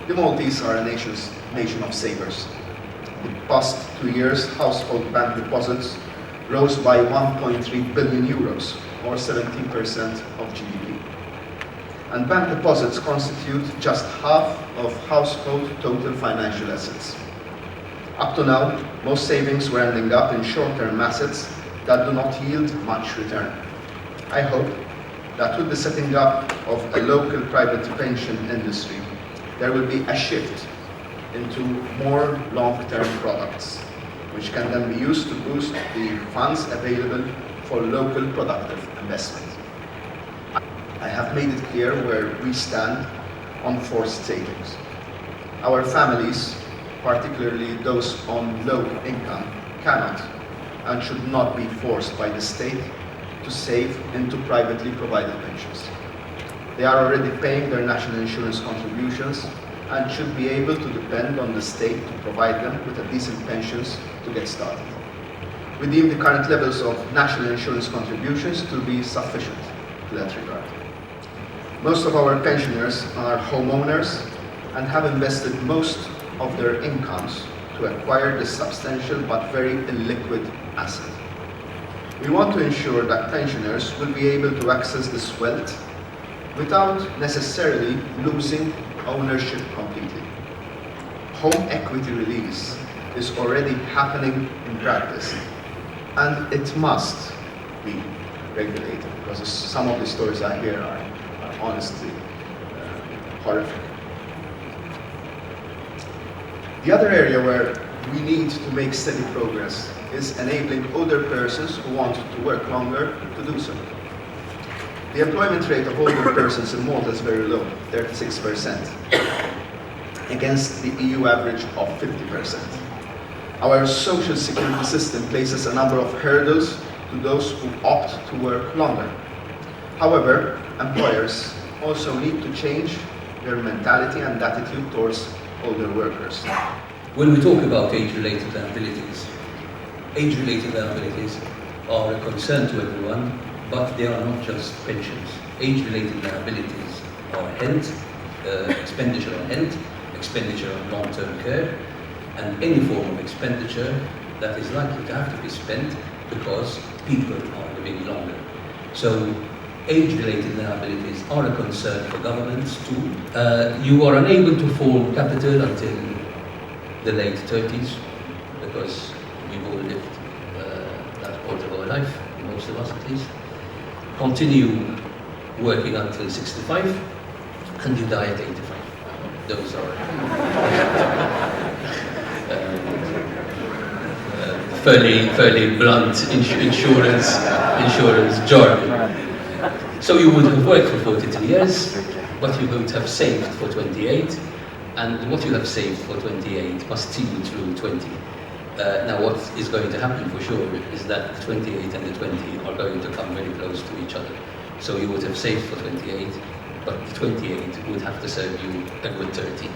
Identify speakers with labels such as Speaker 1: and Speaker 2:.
Speaker 1: The Maltese are a nation of savers. In the past 2 years, household bank deposits rose by 1.3 billion euros, or 17% of GDP. And bank deposits constitute just half of household total financial assets. Up to now, most savings were ending up in short-term assets that do not yield much return. I hope that with the setting up of a local private pension industry, there will be a shift into more long-term products, which can then be used to boost the funds available for local productive investment. I have made it clear where we stand on forced savings. Our families, particularly those on low income, cannot and should not be forced by the state to save into privately provided pensions. They are already paying their national insurance contributions and should be able to depend on the state to provide them with a decent pensions to get started. We deem the current levels of national insurance contributions to be sufficient to that regard. Most of our pensioners are homeowners and have invested most of their incomes to acquire this substantial but very illiquid asset. We want to ensure that pensioners will be able to access this wealth without necessarily losing ownership completely. Home equity release is already happening in practice, and it must be regulated, because some of the stories I hear are honestly horrific. The other area where we need to make steady progress is enabling older persons who want to work longer to do so. The employment rate of older persons in Malta is very low, 36%, against the EU average of 50%. Our social security system places a number of hurdles to those who opt to work longer. However, employers also need to change their mentality and attitude towards older workers.
Speaker 2: When we talk about age-related liabilities are a concern to everyone, but they are not just pensions. Age-related liabilities are health, expenditure on health, expenditure on long-term care, and any form of expenditure that is likely to have to be spent because people are living longer. So age-related liabilities are a concern for governments too. You are unable to form capital until the late 30s because we've all lived that part of our life, most of us at least. Continue working until 65 and you die at 85. Those are fairly blunt insurance jargon. So you would have worked for 43 years, but you're going to have saved for 28, and what you have saved for 28 must see you through 20. Now what is going to happen for sure is that the 28 and the 20 are going to come very close to each other. So you would have saved for 28, but the 28 would have to serve you a good 30.